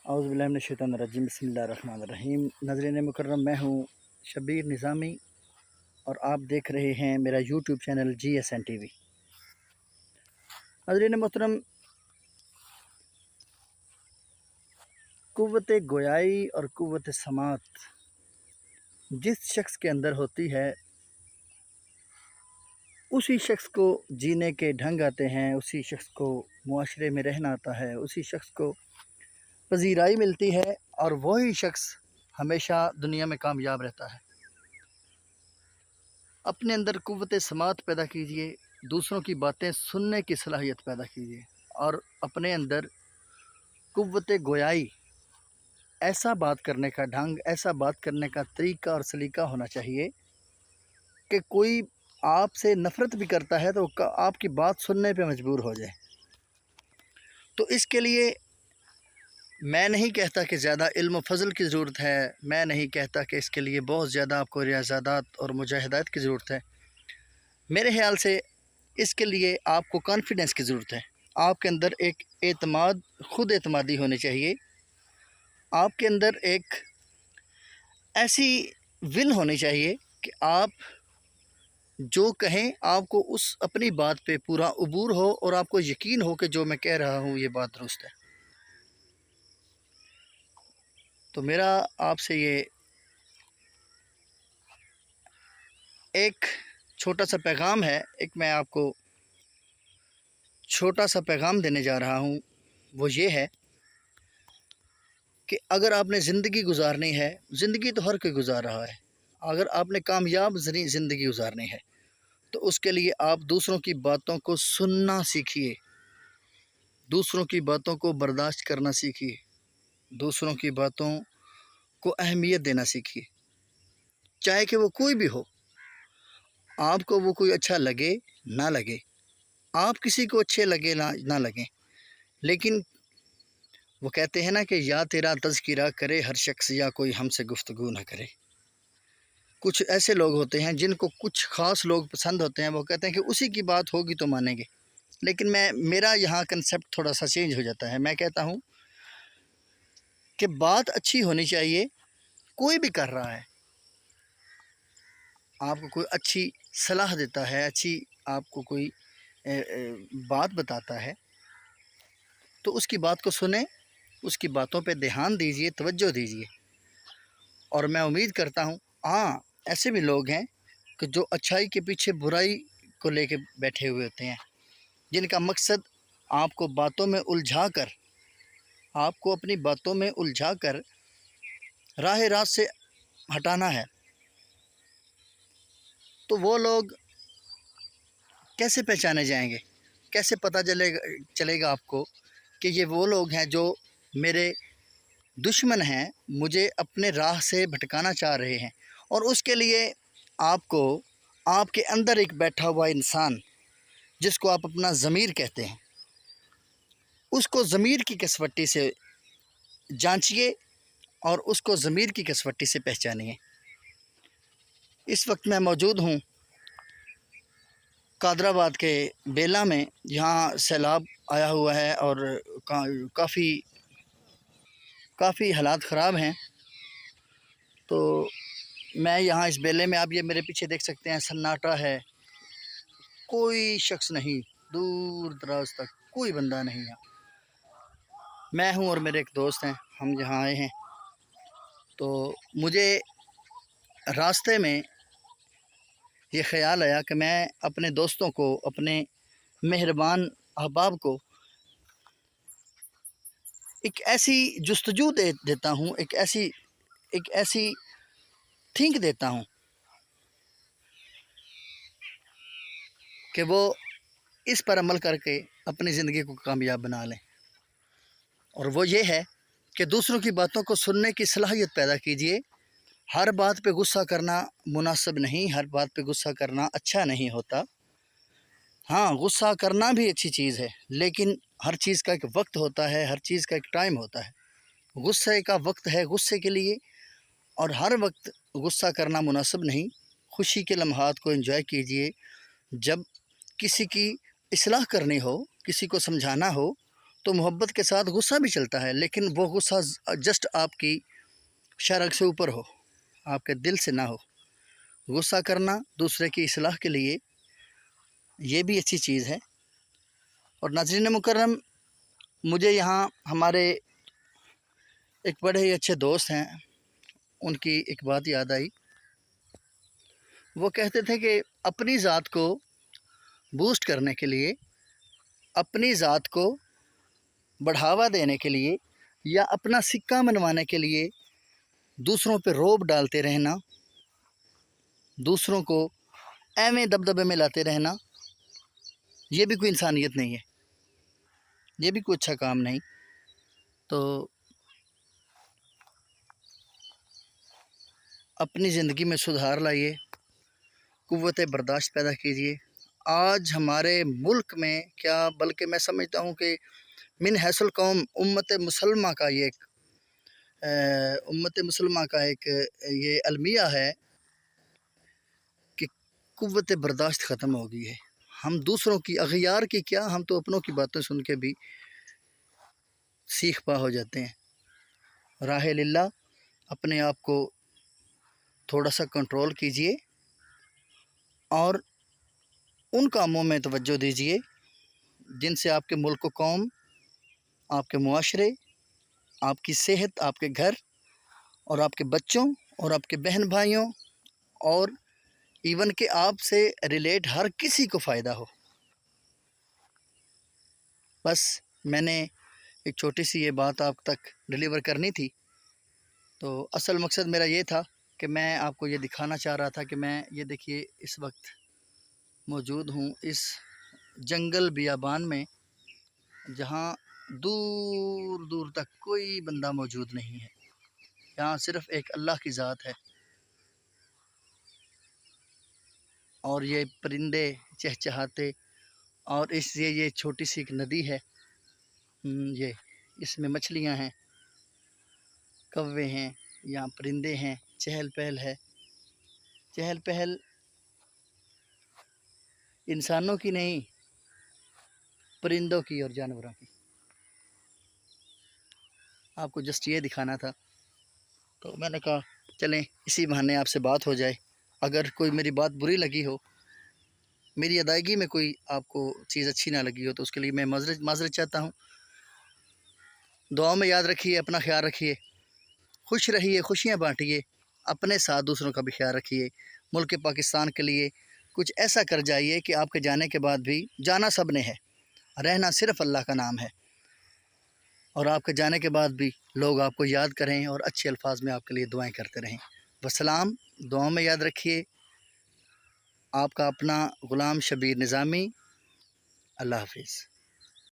औज़ुबिल्लाहिमिनश्शैतानिर्रजीम बिस्मिल्लाहिर्रहमानिर्रहीम। नाज़रीन मुकर्रम, मैं हूँ शब्बीर निज़ामी और आप देख रहे हैं मेरा यूट्यूब चैनल GSN TV। नाज़रीन मोहतरम, क़ुव्वत गोयाई और क़ुव्वत समात जिस शख्स के अंदर होती है, उसी शख्स को जीने के ढंग आते हैं, उसी शख्स को मुआशरे में रहना आता है, उसी शख्स को पजीराई मिलती है और वही शख्स हमेशा दुनिया में कामयाब रहता है। अपने अंदर क़ुव्वत समात पैदा कीजिए, दूसरों की बातें सुनने की सलाहियत पैदा कीजिए और अपने अंदर क़ुव्वत गोयाई, ऐसा बात करने का ढंग, ऐसा बात करने का तरीका और सलीका होना चाहिए कि कोई आपसे नफ़रत भी करता है तो आपकी बात सुनने पे मजबूर हो जाए। तो इसके लिए मैं नहीं कहता कि ज़्यादा इल्म फ़ज़ल की ज़रूरत है, मैं नहीं कहता कि इसके लिए बहुत ज़्यादा आपको रियाज़ात और मुजाहिदात की ज़रूरत है। मेरे ख़्याल से इसके लिए आपको कॉन्फिडेंस की ज़रूरत है। आपके अंदर एक एतमाद, ख़ुद एतमादी होनी चाहिए। आपके अंदर एक ऐसी विल होनी चाहिए कि आप जो कहें आपको उस अपनी बात पे पूरा अबूर हो और आपको यकीन हो कि जो मैं कह रहा हूँ ये बात दुरुस्त है। तो मेरा आपसे ये एक छोटा सा पैगाम है, मैं आपको छोटा सा पैगाम देने जा रहा हूँ। वो ये है कि अगर आपने ज़िंदगी गुजारनी है, ज़िंदगी तो हर कोई गुजार रहा है, अगर आपने कामयाब ज़िंदगी गुजारनी है तो उसके लिए आप दूसरों की बातों को सुनना सीखिए, दूसरों की बातों को बर्दाश्त करना सीखिए, दूसरों की बातों को अहमियत देना सीखिए, चाहे कि वो कोई भी हो। आपको वो कोई अच्छा लगे ना लगे, आप किसी को अच्छे लगे ना लगें, लेकिन वो कहते हैं ना कि या तेरा तज़किरा करे हर शख्स, या कोई हमसे गुफ्तगू ना करे। कुछ ऐसे लोग होते हैं जिनको कुछ ख़ास लोग पसंद होते हैं, वो कहते हैं कि उसी की बात होगी तो मानेंगे। लेकिन मेरा यहाँ कंसेप्ट थोड़ा सा चेंज हो जाता है। मैं कहता हूँ कि बात अच्छी होनी चाहिए। कोई भी कर रहा है, आपको कोई अच्छी सलाह देता है, अच्छी आपको कोई बात बताता है, तो उसकी बात को सुने, उसकी बातों पे ध्यान दीजिए, तवज्जो दीजिए। और मैं उम्मीद करता हूँ, हाँ, ऐसे भी लोग हैं कि जो अच्छाई के पीछे बुराई को लेके बैठे हुए होते हैं, जिनका मकसद आपको बातों में उलझा कर, आपको अपनी बातों में उलझा कर राह रास्त से हटाना है। तो वो लोग कैसे पहचाने जाएंगे, कैसे पता चलेगा आपको कि ये वो लोग हैं जो मेरे दुश्मन हैं, मुझे अपने राह से भटकाना चाह रहे हैं। और उसके लिए आपको आपके अंदर एक बैठा हुआ इंसान, जिसको आप अपना ज़मीर कहते हैं, उसको ज़मीर की कसवट्टी से जांचिए और उसको ज़मीर की कसवट्टी से पहचानिए। इस वक्त मैं मौजूद हूँ कादराबाद के बेला में, यहाँ सैलाब आया हुआ है और काफ़ी हालात ख़राब हैं। तो मैं यहाँ इस बेले में, आप ये मेरे पीछे देख सकते हैं, सन्नाटा है, कोई शख्स नहीं, दूर दराज तक कोई बंदा नहीं है। मैं हूँ और मेरे एक दोस्त हैं, हम यहाँ आए हैं। तो मुझे रास्ते में ये ख़्याल आया कि मैं अपने दोस्तों को, अपने मेहरबान अहबाब को एक ऐसी जुस्तजू देता हूँ, एक ऐसी थिंक देता हूँ कि वो इस पर अमल करके अपनी ज़िंदगी को कामयाब बना लें। और वो ये है कि दूसरों की बातों को सुनने की सलाहियत पैदा कीजिए। हर बात पे गुस्सा करना मुनासिब नहीं, हर बात पे गुस्सा करना अच्छा नहीं होता। हाँ, गुस्सा करना भी अच्छी चीज़ है, लेकिन हर चीज़ का एक वक्त होता है, हर चीज़ का एक टाइम होता है। गुस्से का वक्त है गुस्से के लिए, और हर वक्त गुस्सा करना मुनासिब नहीं। खुशी के लम्हात को एंजॉय कीजिए। जब किसी की इस्लाह करनी हो, किसी को समझाना हो, تو محبت کے ساتھ غصہ بھی چلتا ہے، لیکن وہ غصہ جسٹ آپ کی شرح سے اوپر ہو، آپ کے دل سے نہ ہو۔ غصہ کرنا دوسرے کی اصلاح کے لیے یہ بھی اچھی چیز ہے۔ اور ناظرین مکرم، مجھے یہاں ہمارے ایک بڑے ہی اچھے دوست ہیں، ان کی ایک بات یاد آئی۔ وہ کہتے تھے کہ اپنی ذات کو بوسٹ کرنے کے لیے، اپنی ذات کو بڑھاوا دینے کے لیے، یا اپنا سکہ منوانے کے لیے دوسروں پہ روب ڈالتے رہنا، دوسروں کو ایویں دبدبے میں لاتے رہنا، یہ بھی کوئی انسانیت نہیں ہے، یہ بھی کوئی اچھا کام نہیں۔ تو اپنی زندگی میں سدھار لائیے، قوت برداشت پیدا کیجیے۔ آج ہمارے ملک میں کیا، بلکہ میں سمجھتا ہوں کہ من حیث القوم امت مسلمہ کا یہ المیہ ہے کہ قوت برداشت ختم ہو گئی ہے۔ ہم دوسروں کی، اغیار کی کیا، ہم تو اپنوں کی باتیں سن کے بھی سیخ پا ہو جاتے ہیں۔ راہ للہ اپنے آپ کو تھوڑا سا کنٹرول کیجیے اور ان کاموں میں توجہ دیجیے جن سے آپ کے ملک و قوم، آپ کے معاشرے، آپ کی صحت، آپ کے گھر اور آپ کے بچوں اور آپ کے بہن بھائیوں اور ایون کہ آپ سے ریلیٹ ہر کسی کو فائدہ ہو۔ بس میں نے ایک چھوٹی سی یہ بات آپ تک ڈیلیور کرنی تھی۔ تو اصل مقصد میرا یہ تھا کہ میں آپ کو یہ دکھانا چاہ رہا تھا کہ میں یہ دیکھیے اس وقت موجود ہوں اس جنگل بیابان میں، جہاں دور دور تک کوئی بندہ موجود نہیں ہے، یہاں صرف ایک اللہ کی ذات ہے، اور یہ پرندے چہچہاتے، اور یہ چھوٹی سی ایک ندی ہے، یہ اس میں مچھلیاں ہیں، کوے ہیں، یہاں پرندے ہیں، چہل پہل ہے۔ چہل پہل انسانوں کی نہیں، پرندوں کی اور جانوروں کی۔ آپ کو جسٹ یہ دکھانا تھا، تو میں نے کہا چلیں اسی بہانے آپ سے بات ہو جائے۔ اگر کوئی میری بات بری لگی ہو، میری ادائیگی میں کوئی آپ کو چیز اچھی نہ لگی ہو، تو اس کے لیے میں معذرت چاہتا ہوں۔ دعاؤں میں یاد رکھیے، اپنا خیال رکھیے، خوش رہیے، خوشیاں بانٹیے، اپنے ساتھ دوسروں کا بھی خیال رکھیے۔ ملک پاکستان کے لیے کچھ ایسا کر جائیے کہ آپ کے جانے کے بعد بھی، جانا سب نے ہے، رہنا صرف اللہ کا نام ہے، اور آپ کے جانے کے بعد بھی لوگ آپ کو یاد کریں اور اچھے الفاظ میں آپ کے لیے دعائیں کرتے رہیں۔ وسلام، دعاؤں میں یاد رکھیے۔ آپ کا اپنا غلام شبیر نظامی۔ اللہ حافظ۔